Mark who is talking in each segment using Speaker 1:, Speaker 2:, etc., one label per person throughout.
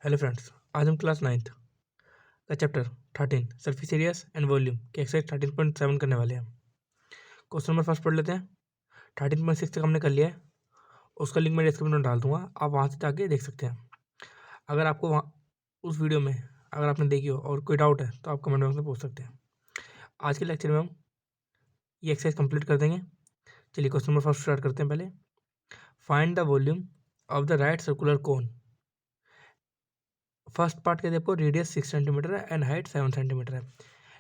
Speaker 1: Hello friends, आज हम class 9th का chapter 13 surface areas and volume के एक्सरसाइज 13.7 करने वाले हैं। क्वेश्चन नंबर फर्स्ट पढ़ लेते हैं। 13.6 तक हमने कर लिया है, उसका लिंक मैं डिस्क्रिप्शन में डाल दूंगा, आप वहाँ से जाके देख सकते हैं। अगर आपको वहाँ उस वीडियो में अगर आपने देखी हो और कोई डाउट है तो आप कमेंट बॉक्स में पूछ सकते हैं। आज के लेक्चर में हम ये एक्सरसाइज कंप्लीट कर देंगे। चलिए क्वेश्चन नंबर फर्स्ट स्टार्ट करते हैं। पहले find the volume of the right circular cone. First part के देखो, रेडियस 6 सेंटीमीटर है एंड हाइट 7 सेंटीमीटर है,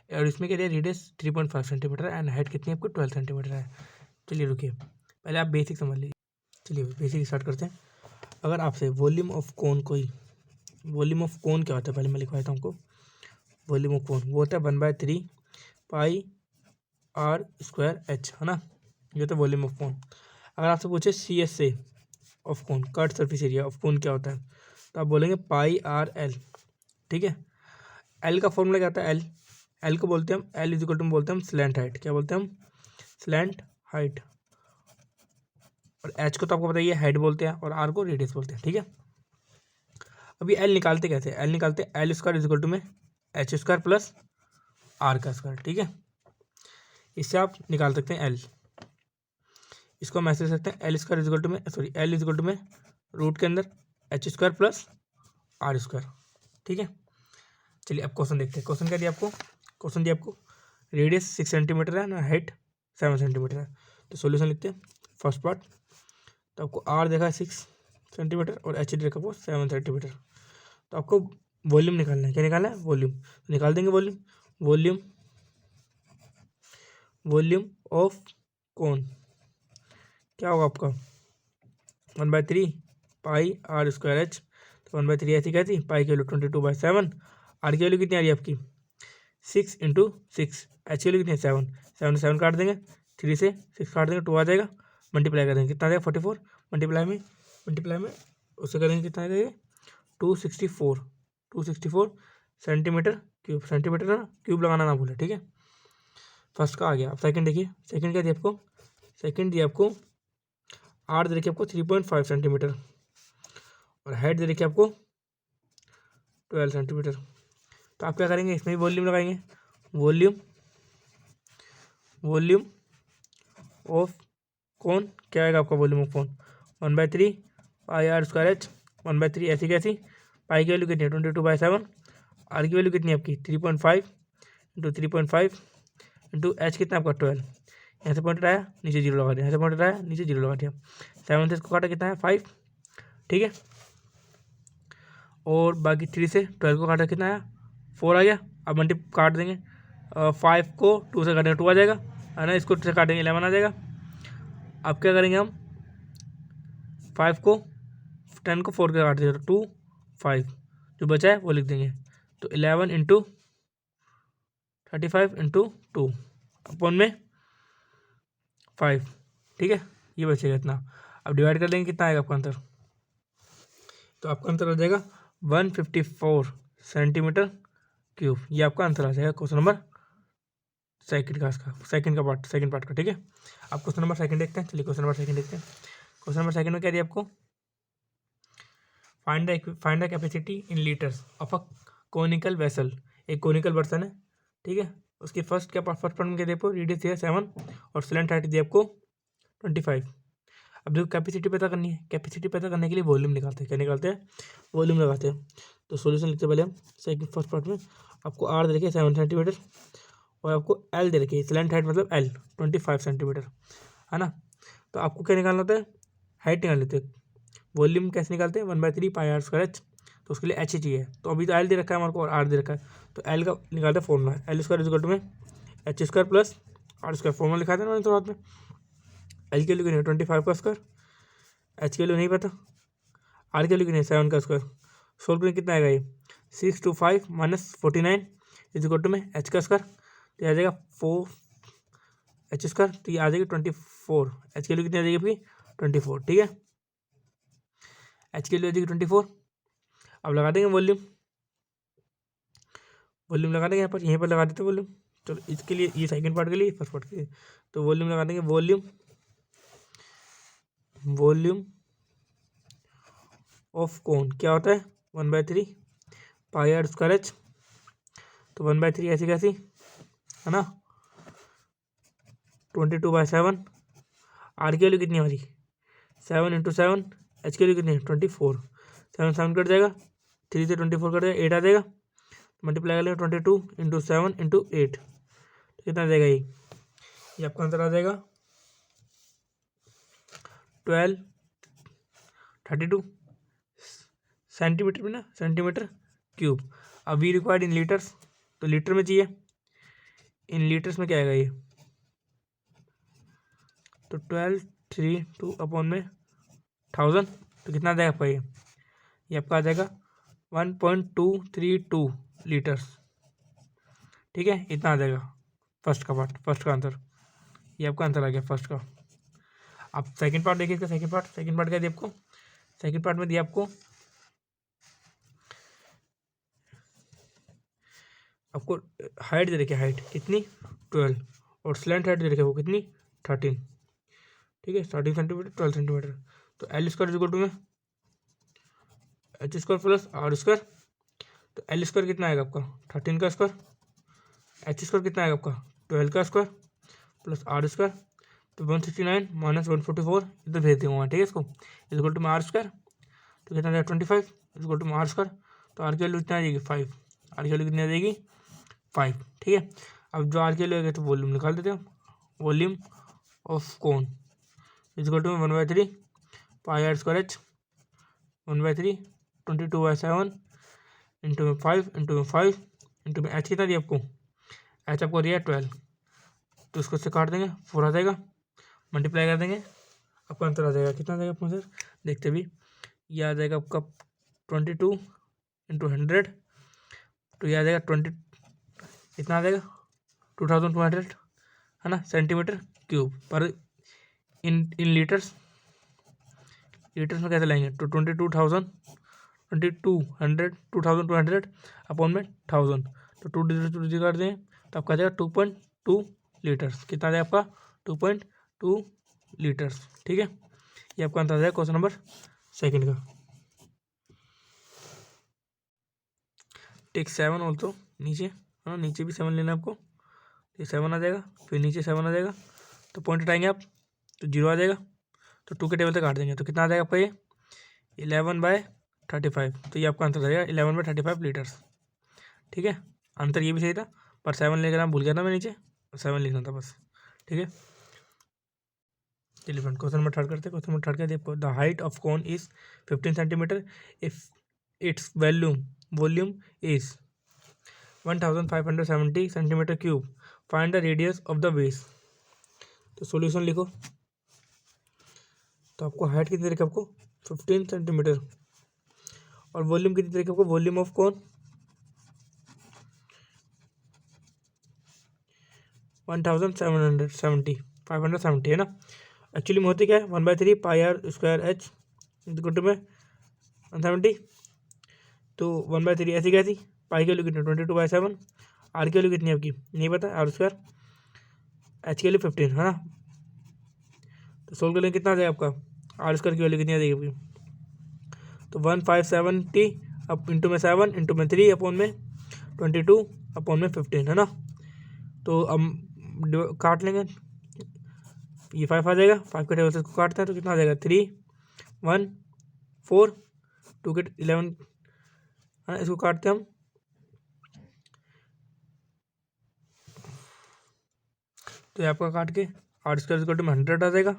Speaker 1: और इसमें क्या दिया, रेडियस 3.5 सेंटीमीटर है एंड हाइट कितनी है आपको 12 सेंटीमीटर है। चलिए रुकिए, पहले आप बेसिक समझ लीजिए। चलिए बेसिक स्टार्ट करते हैं। अगर आपसे वॉल्यूम ऑफ कोन क्या होता है, पहले मैं लिखवा देता हूँ आपको। वॉल्यूम ऑफ कोन वो होता है 1/3 पाई आर स्क्वायर एच, है ना। ये होता है वॉल्यूम ऑफ कोन। अगर आपसे पूछे CSA of cone, cut surface area of cone क्या होता है, तो आप बोलेंगे पाई आर एल। ठीक है, एल का फॉर्मूला क्या होता है, एल को बोलते हैं हम, एल इज इक्वल टू बोलते हैं हम स्लैंट हाइट। क्या बोलते हैं हम, स्लैंट हाइट। और एच को तो आपको बताइए हाइट बोलते हैं, और आर को रेडियस बोलते हैं। ठीक है, अभी एल निकालते कैसे, एल निकालते L square is equal to में एच स्क्वायर प्लस आर का स्क्वायर। ठीक है, इससे आप निकाल सकते हैं एल। इसको हम ऐसे सकते हैं, L square is equal to में एल इज इक्वल टू में रूट के अंदर H square plus are square. ठीक है, चलिए अब क्वेश्चन देखते हैं। क्वेश्चन क्या दिया आपको, क्वेश्चन दिया आपको रेडियस 6 सेंटीमीटर है ना, हाइट 7 सेंटीमीटर है। तो सॉल्यूशन लिखते हैं। फर्स्ट पार्ट, तो आपको आर देखा है 6 सेंटीमीटर और एच देखा वो 7 सेंटीमीटर। तो आपको वॉल्यूम निकालना है। क्या निकालना है, वॉल्यूम। तो निकाल देंगे वॉल्यूम। वॉल्यूम वॉल्यूम ऑफ कोन क्या होगा आपका, 1/3 पाई आर स्क्वायर एच। तो 1/3 ऐसी कैसी, पाई की वैल्यू 22/7, आर की वैल्यू कितनी आ रही है आपकी 6 इंटू 6, एच की वैल्यू कितनी है 7, 7 से 7 काट देंगे, 3 से 6 काट देंगे, 2 आ जाएगा, मल्टीप्लाई कर देंगे, कितना आ जाएगा 44, मल्टीप्लाई में उससे करेंगे, कितना आ जाएगा 264 सेंटीमीटर क्यूब। सेंटीमीटर ना क्यूब लगाना ना भूले। ठीक है, फर्स्ट का आ गया। अब सेकंड देखिए, सेकंड क्या दिया आपको, सेकंड दिया आपको आर दे रखिए आपको 3.5 सेंटीमीटर और हाइट दे रखिए आपको 12 सेंटीमीटर। तो आप क्या करेंगे, इसमें भी वॉल्यूम लगाएंगे। वॉल्यूम ऑफ कौन क्या आएगा आपका, वॉल्यूम ऑफ कौन 1/3 पाई आर स्क्वायर एच। 1/3 ऐसी कैसी, पाई की वैल्यू कितनी है 22/7, आर की वैल्यू कितनी है आपकी 3.5 इंटू 3.5 इंटू एच कितना आपका 12। यहाँ से पॉइंट हटाया नीचे जीरो लगा दिया, यहाँ से पॉइंट हटाया नीचे जीरो लगा दिया, 7 से इसको काटा कितना है 5। ठीक है, और बाकी 3 से 12 को काटा कितना आया 4 आ गया। अब मल्टी काट देंगे, 5 को 2 से काटेंगे 2 आ जाएगा, है ना। इसको 2 से काटेंगे 11 आ जाएगा। अब क्या करेंगे हम, 5 को 10 को 4 के काट देंगे तो 2 5, जो बचा है वो लिख देंगे। तो 11 इंटू 35 इंटू 2 अपॉन में 5। ठीक है, ये बचेगा इतना। अब डिवाइड कर देंगे, कितना आएगा आपका आंसर, तो आपका आंसर आ जाएगा 154 सेंटीमीटर क्यूब। ये आपका आंसर आ जाएगा क्वेश्चन नंबर सेकंड का, सेकंड पार्ट का। ठीक है, आप क्वेश्चन नंबर सेकंड देखते हैं। चलिए क्वेश्चन नंबर सेकंड देखते हैं। क्वेश्चन नंबर सेकंड में क्या दिया आपको, find the capacity in litres of a conical vessel. एक कोनिकल बर्तन है, ठीक है, उसकी फर्स्ट पार्ट में क्या दिया आपको, रेडियस दिया 7 और स्लैंट हाइट दिया आपको 25। अब देखो कैपेसिटी पता करनी है, कैपेसिटी पता करने के लिए वॉल्यूम निकालते हैं। क्या निकालते हैं, वॉल्यूम लगाते हैं। तो सॉल्यूशन लिखते पहले हम। सेकंड फर्स्ट पार्ट में आपको आर दे रखिए 7 सेंटीमीटर और आपको एल दे रखिए, स्लैंट हाइट मतलब एल 25 सेंटीमीटर, है ना। तो आपको क्या निकालना होता है, हाइट निकाल लेते हैं। वॉल्यूम कैसे निकालते हैं, 1/3 पाई आर स्क्वायर एच। तो उसके लिए एच ही चाहिए, तो अभी तो एल दे रखा है हमारे को और आर दे रखा है, तो एल का निकालते हैं formula, L square is equal to में H square plus are square. Formula लिखा था ना तो रात में, एल के लिए 25 का स्क्वायर, एच के लिए नहीं पता, आर के लिए 7 का स्क्वायर। सोल्व करें कितना आएगा, ये 6 to 5 - 49 इज इक्वल टू में एच का स्क्वायर, तो आ जाएगा 4 एच स्क्वायर, तो ये आ जाएगी 24। एच के लिए कितनी आ जाएगी आपकी 24। ठीक है, एच के लिए आ जाएगी 24। अब लगा देंगे वॉल्यूम, लगा देंगे यहाँ पर, यहीं पर लगा देते वॉल्यूम। तो इसके लिए, ये सेकंड पार्ट के लिए, फर्स्ट पार्ट के लिए, तो वॉल्यूम लगा देंगे। वॉल्यूम ऑफ कोन क्या होता है, 1/3 पाई आर स्क्वायर एच। तो 1/3 ऐसी कैसी है ना, 22/7। आर की वैल्यू कितनी है हमारी 7 × 7, एच की वैल्यू कितनी है 24। 7 7 कट जाएगा, 3 से 24 कट जाएगा, 8 आ जाएगा। मल्टीप्लाई कर लेंगे 22 × 7 × 8, कितना आ जाएगा ये आपका आंसर आ जाएगा 1232 सेंटीमीटर में ना, सेंटीमीटर क्यूब। अब वी रिक्वायर्ड इन लीटर्स, तो लीटर में चाहिए, इन लीटर्स में क्या आएगा ये, तो 1232 अपॉन में 1000, तो कितना आ जाएगा आपका ये आपका आ जाएगा 1.232 लीटर्स। ठीक है, इतना आ जाएगा फर्स्ट का पार्ट, फर्स्ट का आंसर, ये आपका आंसर आ गया फर्स्ट का। अब सेकंड पार्ट देखिए इसका, सेकंड पार्ट क्या दिया आपको, सेकंड पार्ट में दिया आपको हाइट दे रखी है, हाइट कितनी 12, और स्लैंट हाइट दे रखी है वो कितनी 13। ठीक है, 13 सेंटीमीटर 12 सेंटीमीटर। तो L square is equal to में H square plus are square. तो एल स्क्वायर कितना आएगा आपका 13 का स्क्वायर, एच स्क्वायर कितना आएगा आपका 12 का स्क्वायर प्लस आर स्क्वायर। तो 169 माइनस 144 इधर भेज दूंगा, ठीक है, इसको इज इक्वल टू में आर स्क्वायर। तो कितना आ जाएगा 25 इज इक्वल टू में आर स्क्वायर। तो आर की वैल्यू कितना आ जाएगी 5, आर की वैल्यू कितनी आ जाएगी 5। ठीक है, अब जो आर की वैल्यू आएगी तो वॉल्यूम निकाल देते हैं, volume of cone is equal to में 1/3 pi are square h, 1/3 22/7 into में 5 इंटू में 5 इंटू में एच कितना दिया आपको, एच आपको दिया 12, तो इसको से काट देंगे 4 आ जाएगा, मल्टीप्लाई कर देंगे आपका आंसर आ जाएगा, कितना आ जाएगा आपका आंसर देखते भी, ये आ जाएगा आपका 22 × 100, तो ये आ जाएगा 20, इतना आ जाएगा 2200 है ना सेंटीमीटर क्यूब पर इन लीटर्स में कैसे लाएंगे, तो 2200 अपॉन में 1000, तो 2 डिजिट काट दें तो आपका आ जाएगा 2.2 लीटर्स। कितना आ जाएगा आपका 2.2 लीटर्स। ठीक है, ये आपका आंसर आ जाएगा क्वेश्चन नंबर सेकंड का। टेक 7 ऑल्सो, नीचे हाँ नीचे भी 7 लेना है आपको, ये 7 आ जाएगा, फिर नीचे 7 आ जाएगा, तो पॉइंट हटाएंगे आप तो 0 आ जाएगा, तो 2 के टेबल से काट देंगे, तो कितना आ जाएगा आपका ये 11/35। तो ये आपका आंसर आ जाएगा 11/35 लीटर्स। ठीक है, आंसर ये भी सही था, पर 7 लेकर नाम भूल गया था मैं, नीचे 7 लिखना था बस। ठीक है, चलिए फ्रेंड क्वेश्चन नंबर थर्ड करते हैं। क्वेश्चन नंबर थर्ड क्या देखो, the height of cone is 15 centimetre if its volume is 1570 centimetre cube, find the radius of the base. तो सॉल्यूशन लिखो, तो आपको हाइट कितनी रखी आपको 15 सेंटीमीटर, और वॉल्यूम कितनी रखी आपको, वॉल्यूम ऑफ कोन 570 है ना। एक्चुअली में होती क्या है 1/3 pi are square H equal to में 170। तो 1/3 ऐसी कैसी, पाई की वैल्यू कितनी 22/7, आर की वैल्यू कितनी है आपकी नहीं पता, आर स्क्वायर, एच की वैल्यू 15 है ना। तो सोल्व कर लेंगे कितना आ जाएगा आपका, आर स्क्वायर की वैल्यू कितनी आ जाएगी आपकी, तो 1570 अब इंटू में 7 इंटू में 3 अपॉन में 22 अपॉन में 15 है ना। तो अब काट लेंगे, ये 5 आ जाएगा, 5 के टेबल से इसको काटते हैं तो कितना आ जाएगा 3 1 4 2 के 11 है ना, इसको काटते हैं हम, तो ये आपका काट के आर स्क्वायर इक्वल टू में 100 आ जाएगा।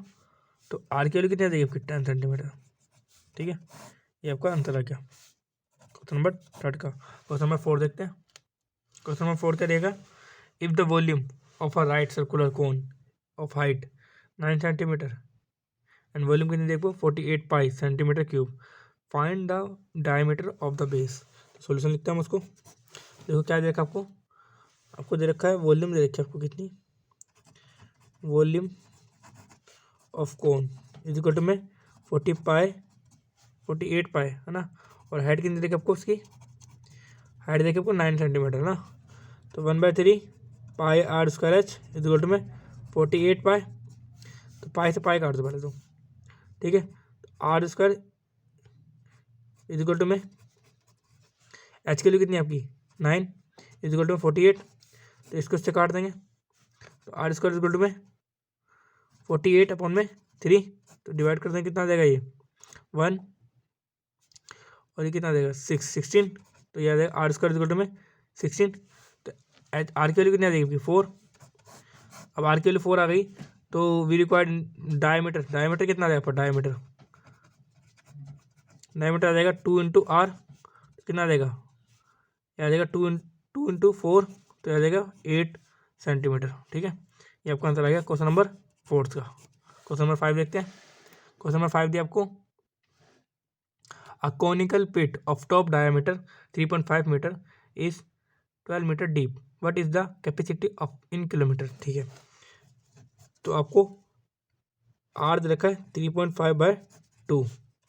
Speaker 1: तो आर की वैल्यू कितनी आ जाएगी आपकी 10 सेंटीमीटर। ठीक है, ये आपका आंसर आ गया क्वेश्चन नंबर थर्ड का। क्वेश्चन नंबर 4 देखते हैं। क्वेश्चन नंबर 4 क्या रहेगा, if the volume of a right circular cone of height 9 centimetre and volume कितनी देखो 48 पाई centimetre cube, find the diameter of the base. Solution लिखते हैं हम उसको, देखो क्या दे रखा है आपको दे रखा है वॉल्यूम दे रखी है आपको कितनी, volume of cone is equal to में 48 पाई है ना, और हाइट कितनी देखिए आपको, उसकी हाइट देखिए आपको 9 सेंटीमीटर है ना। तो 1/3 pi are square H is equal to में 48 पाई, तो पाई से पाई काट दो पहले तो। ठीक है, r square is equal to में एच की वैल्यू कितनी है आपकी 9 इजिकल टू 48, तो इसको इससे काट देंगे, तो आर स्क्वायर इजिकल टू में 48 अपॉन में 3, तो डिवाइड कर देंगे, कितना देगा ये 1, और ये कितना देगा 16, तो ये आ जाएगा आर स्क्वायर इजिकल टू में 16, तो आर की वैल्यू कितनी आ जाएगी आपकी 4। अब आर की वैल्यू 4 आ गई, तो वी रिक्वायर्ड डायमीटर कितना आ जाएगा आपका, डायमीटर आ जाएगा 2 इंटू आर, कितना आ जाएगा, ये आ जाएगा 2 इंटू 4, तो आ जाएगा 8 सेंटीमीटर। ठीक है, ये आपका आंसर आ गया क्वेश्चन नंबर 4 का। क्वेश्चन नंबर 5 देखते हैं। क्वेश्चन नंबर 5 दिया आपको, a conical pit of top diameter 3.5 metre is 12 metre deep, what is the capacity of in kilometre. ठीक है, तो आपको आर दे रखा है 3.5/2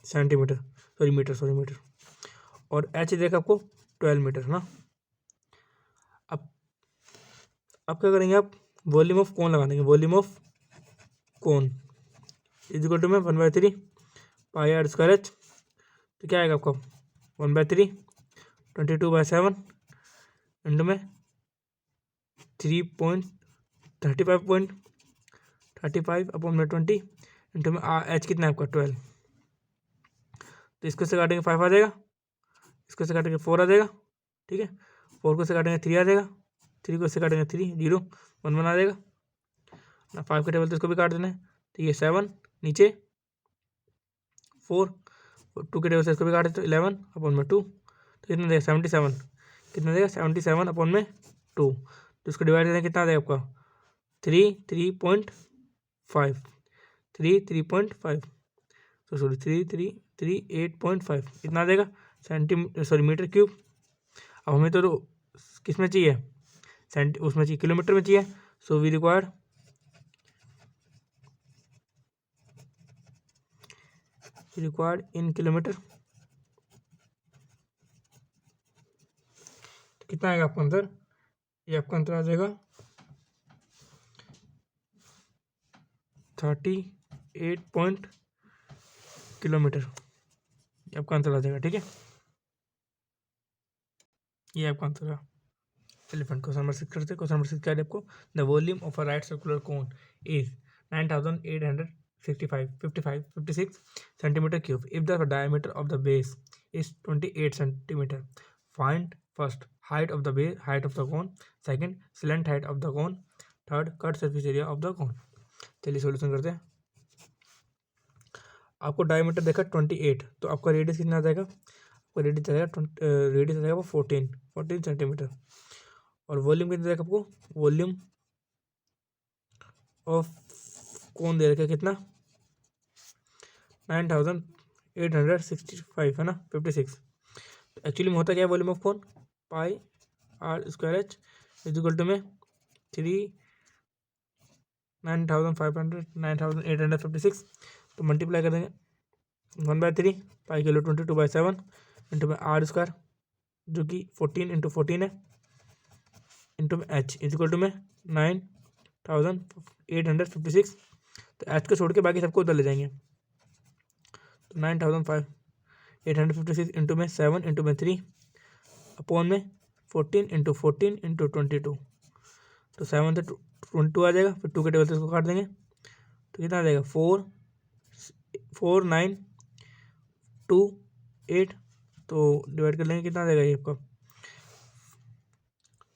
Speaker 1: सेंटीमीटर, मीटर, और एच देखा आपको 12 मीटर ना। अब क्या करेंगे आप, वॉल्यूम ऑफ कोन लगा देंगे, volume of cone is equal to में 1/3 पाई आर स्क्वायर एच, तो क्या आएगा आपका 1/3 22/7 इंटू में 3.35 अपॉन में 20 इंटू में एच कितना है आपका 12, तो इसको से काटेंगे 5 आ जाएगा, इसको से काटेंगे 4 आ जाएगा। ठीक है, 4 को से काटेंगे 3 आ जाएगा, 3 को से काटेंगे 3 0 1 1 आ जाएगा ना। 5 के टेबल तो इसको भी काट देना है, तो ये 7 नीचे 4, 2 के टेबल से इसको भी काट देते, 11 अपॉन में 2, तो कितना देगा 77, कितना देगा 77 अपॉन में 2, तो इसको डिवाइड करें कितना देगा आपका 3.5, तो सॉरी 8.5, कितना देगा मीटर क्यूब। अब हमें तो किस में चाहिए, उसमें चाहिए किलोमीटर में चाहिए, so we required in kilometre, तो कितना आएगा आपका आंसर, ये आपका आंसर आ जाएगा 38 किलोमीटर, ये आपका आंसर आ जाएगा। ठीक है, ये आपका आंसर है एलिफेंट। क्वेश्चन नंबर 6 करते हैं। क्वेश्चन नंबर 6 क्या है आपको, the volume of a right circular cone is 9856 centimetre cube if the diameter of the base is 28 centimetre, find first height of the base, height of the cone, second slant height of the cone, third cut surface area of the cone. चलिए solution करते हैं। आपको diameter देखा 28, तो आपका radius कितना आ जाएगा, आपका रेडियस आ जाएगा 14 सेंटीमीटर, और वॉल्यूम कितना देगा आपको, वॉल्यूम ऑफ कोन दे रखा कितना 9865 है ना 56, तो एक्चुअली में होता क्या है volume of cone, pi are square h is equal to में 9856, तो मल्टीप्लाई कर देंगे 1/3 पाई किलो 22/7 इंटू में आर स्क्वायर जो कि 14 इंटू 14 है, इंटू में एच इजिकल टू में 9856, तो एच को छोड़ के बाकी सबको उधर ले जाएंगे, तो 9856 इंटू में 7 इंटू में 3 अपॉन में 14 इंटू 14 इंटू 22, तो 7 से 22 आ जाएगा, फिर 2 के टेबल से इसको काट देंगे, तो कितना आ जाएगा 4928, तो डिवाइड कर लेंगे कितना आ जाएगा ये आपका,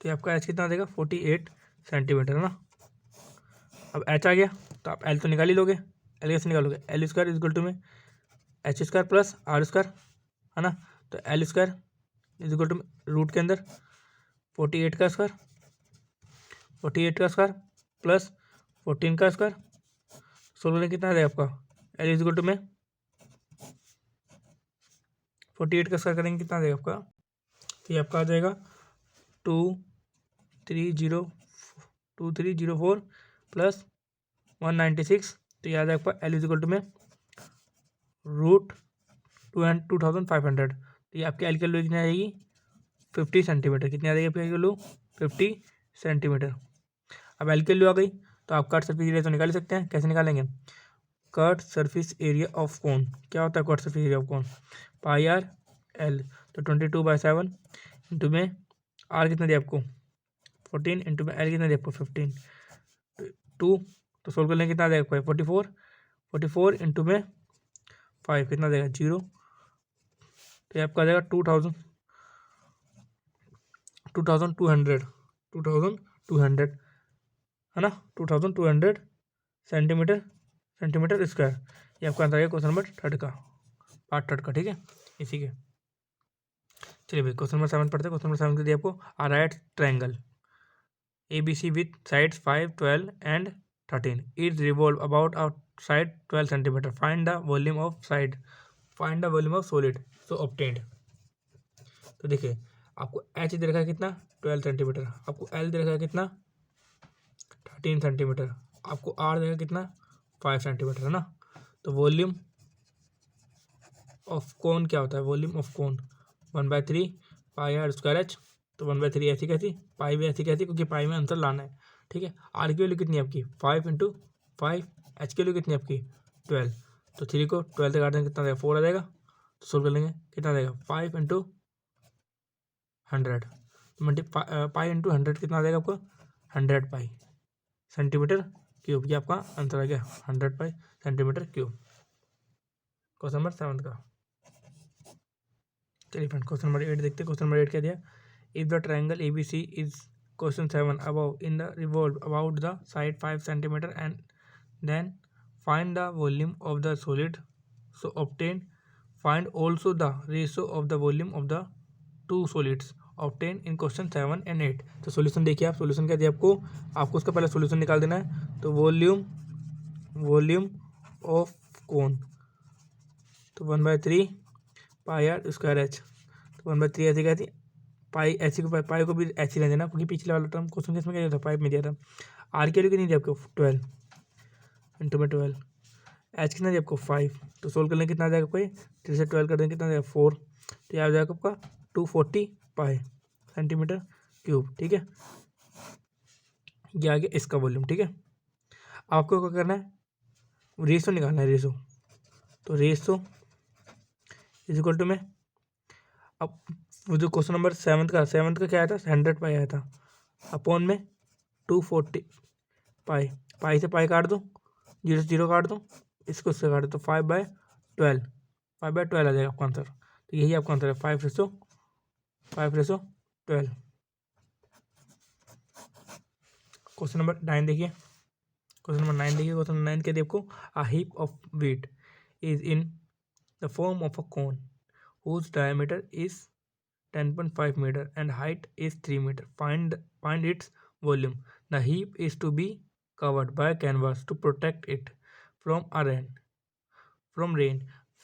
Speaker 1: तो ये आपका एच कितना आ जाएगा 48 सेंटीमीटर है ना। अब एच आ गया, तो आप एल तो निकाल ही लोगे, एल कैसे निकालोगे, एल स्क्वायर इजिकल टू में H square plus are square है ना, तो L square is equal to root के अंदर 48 का स्क्वायर प्लस 14 का स्क्वायर, सोल्व कितना आ जाएगा आपका, एल इजिकल टू में 48 का स्क्वायर करेंगे कितना आ जाएगा आपका, तो ये आपका आ जाएगा 2304 प्लस 196, तो ये आ जाएगा आपका एल इजिकल टू में √2500, तो ये आपकी एल की वैल्यू कितनी आ जाएगी 50 सेंटीमीटर, कितनी आ जाएगी आपकी एल की वैल्यू 50 सेंटीमीटर। अब एल की वैल्यू आ गई, तो आप कट सरफेस एरिया तो निकाल ही सकते हैं, कैसे निकालेंगे, cut surface area of cone क्या होता है, cut surface area of cone pi R L, तो 22/7 इंटू में आर कितना दिया आपको 14 इंटू में एल कितना दिया आपको 15 2 तो सोल्व कर लेंगे कितना देगा आपको 44 इंटू में 5 कितना देगा 0 तो ये आपका आ जाएगा 2200 है ना 2200 सेंटीमीटर स्क्वायर। ये आपका आंसर है क्वेश्चन नंबर 3 का पार्ट 3 का। ठीक है इसी के। चलिए भाई क्वेश्चन नंबर 7 पढ़ते हैं। क्वेश्चन नंबर 7 के दिया आपको a right triangle ABC with sides 5, 12 and 13. It revolve about outside 12 centimeter. Find the volume of side. Find the volume of solid. So obtained. तो देखिए आपको H दे रखा है कितना 12 सेंटीमीटर, आपको L दे रखा है कितना 13 सेंटीमीटर, आपको R दे रखा है कितना 5 सेंटीमीटर है ना। तो वॉल्यूम ऑफ कोन क्या होता है, volume of cone 1/3 pi are square h. तो 1/3 ऐसी कैसी, पाई भी ऐसी कैसी, क्योंकि पाई में आंसर लाना है। ठीक है आर की वैल्यू कितनी है आपकी 5 इंटू 5, एच की वैल्यू कितनी है आपकी 12। तो 3 को 12 से काट देंगे कितना देगा 4 आ जाएगा। तो सोल्व कर लेंगे कितना देगा 5 इंटू 100 पाई इंटू 100 कितना आ जाएगा आपको 100 पाई सेंटीमीटर क्यूब। ये आपका आंसर आ गया 100 पाई सेंटीमीटर क्यूब। क्वेश्चन नंबर 7 का। चलिए फ्रेंड क्वेश्चन नंबर 8 देखते हैं। क्वेश्चन नंबर 8 क्या दिया, if the triangle ABC is question 7 above in the revolve about the side 5 centimetre and then find the volume of the solid so obtain find also the ratio of the volume of the two solids obtain in question 7 and 8। तो solution देखिए आप, solution क्या दिया आपको उसका पहले solution निकाल देना है। तो वॉल्यूम ऑफ कोन तो 1/3 पाई आर स्क्वायर एच। तो 1/3 ऐसी क्या थी पाई, ऐसी को पाई को भी ऐसी रहने देना, क्योंकि पिछले वाला टर्म क्वेश्चन किसमें क्या था 5 में दिया था। आर की वैल्यू कितनी दी आपको 12 इंटू में 12, एच कितना दिया आपको 5। तो सोल्व कर लेंगे कितना आ जाएगा कोई 3 से 12 कर देंगे कितना जाएगा 4। तो यह आ जाएगा आपका 240 पाई सेंटीमीटर क्यूब। ठीक है ये आ गया इसका वॉल्यूम। ठीक है आपको क्या करना है, रेशो निकालना है, रेशो। तो रेशो इज इक्वल टू में अब वो जो क्वेश्चन नंबर 7 का क्या आया था 100 पाई आया था, अपॉन में 240 पाई, पाई से पाई काट दो, 0 से 0 काट दो, इसको उससे काट दो, तो 5/12 आ जाएगा आपका आंसर। तो यही आपका आंसर है 5/12। क्वेश्चन नंबर 9 देखिए। क्वेश्चन नंबर 9 देखिए। क्वेश्चन नंबर 9 के देखो a heap of wheat is in the form of a cone whose diameter is 10.5 meter and height is 3 meter. Find its volume. The heap is to be covered by canvas to protect it from rain.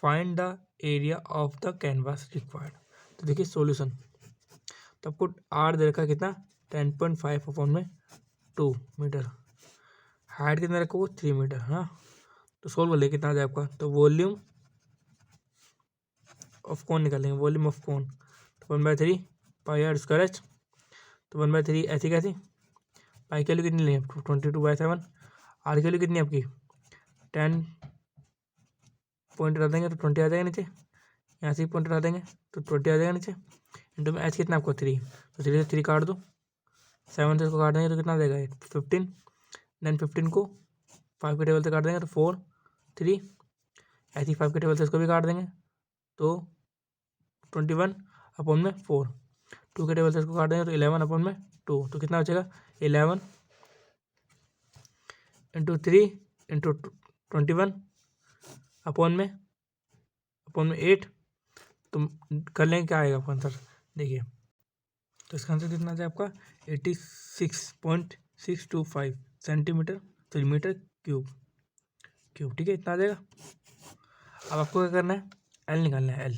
Speaker 1: Find the area of the canvas required. तो देखिए solution, तो आपको are they रखा है कितना 10.5 upon में 2 metre, height कितना रखा वो 3 मीटर। हाँ तो सोल्व कर ले कितना आ जाए आपका। तो वॉल्यूम ऑफ कोन निकालेंगे, वॉल्यूम ऑफ कोन तो 1/3 पाई आर स्क्वायर एच। तो 1/3 ऐसी कैसी, पाई की वैल्यू कितनी लें 22/7, आर की वैल्यू कितनी आपकी 10 पॉइंट हटा देंगे तो 20 आ जाएगा नीचे, यहाँ से पॉइंट हटा देंगे तो 20 आ जाएगा नीचे, इंटू में एच कितना आपको 3। तो 3 से 3 काट दो, 7 से इसको काट देंगे तो कितना आ जाएगा 15, देन 15 को 5 के टेबल से काट देंगे तो 4 3, ऐसी 5 के टेबल से इसको भी काट देंगे तो 21 अपॉन में 4, 2 के टेबल से इसको काट देंगे तो 11 अपॉन में 2, तो कितना बचेगा 11 इंटू 3 इंटू 21 अपॉन में 8। तो कर लेंगे क्या आएगा आपका आंसर देखिए। तो इसका आंसर कितना आ जाए आपका 86.625 सेंटीमीटर मीटर क्यूब। ठीक है इतना आ जाएगा। अब आपको क्या करना है एल निकालना है, एल।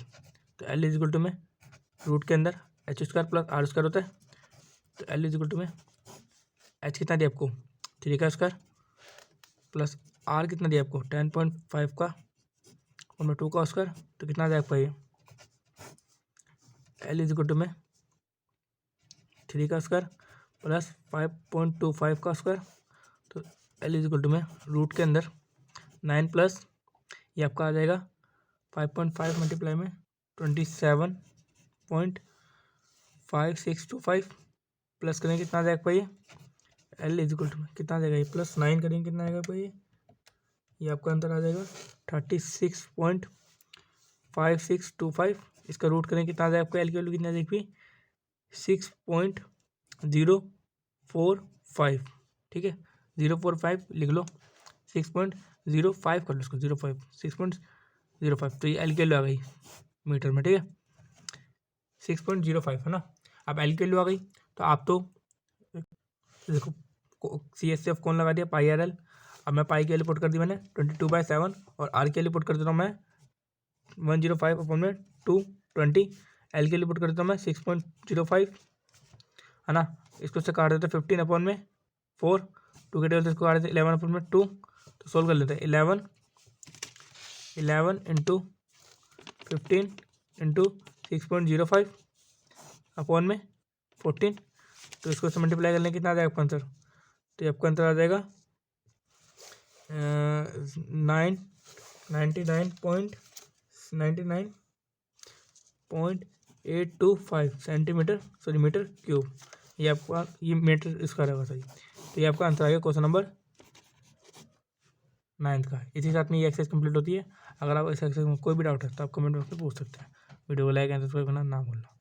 Speaker 1: तो एल इज इक्वल टू में रूट के अंदर H square plus are square होता है। तो एल इज इक्वल टू में एच कितना दिया आपको 3 का स्क्वायर प्लस आर कितना दिया आपको 10.5 का और में 2 का स्क्वायर। तो कितना आ जाए आपका ये एल इज इक्वल टू में 3 का स्क्वायर प्लस 5.25 का स्क्वायर। तो एल इज इक्वल टू में रूट के अंदर 9 प्लस ये आपका आ जाएगा 5.5 मल्टीप्लाई में 27.5 5625 प्लस करेंगे कितना आ जाएगा भाई, एल इज इक्वल टू कितना आ जाएगा ये, +9 करेंगे कितना आएगा भाई, ये आपका आंसर आ जाएगा 36.5625। इसका रूट करेंगे कितना आ जाएगा आपका, एल की वैल्यू कितना आ जाएगी 6.045। ठीक है, 045 लिख लो, 6.05 कर लो इसको, 05 6.05, तो ये एल की वैल्यू आ गई मीटर में। ठीक है, 6.05 है ना। अब एल की वैल्यू आ गई तो आप तो देखो CSF कौन लगा दिया, पाई आर एल। अब मैं पाई की वैल्यू पुट कर दी मैंने 22/7 और आर की वैल्यू पुट कर देता हूँ मैं 105/220। एल की वैल्यू पुट कर देता हूँ मैं 6.05 है ना। इसको से काट देते 15/4, 2 के टेबल इसको काट देते 11/2। तो सोल्व कर लेते हैं 11 इंटू 15 इंटू 6.05 अपॉन में 14। तो इसको से मल्टीप्लाई करने कितना आ जाएगा आपका आंसर, तो ये आपका आंसर आ जाएगा 99.825 सेंटीमीटर, सॉरी मीटर क्यूब। ये आपका ये मीटर स्क्वायर होगा सही। तो ये आपका आंसर आ गया क्वेश्चन नंबर 9 का। इसी साथ में ये एक्सरसाइज कंप्लीट होती है। अगर आप इस एक्सरसाइज में कोई भी डाउट है तो आप कमेंट बॉक्स में पूछ सकते हैं। वीडियो को लाइक एंड सब्सक्राइब करना ना भूलना।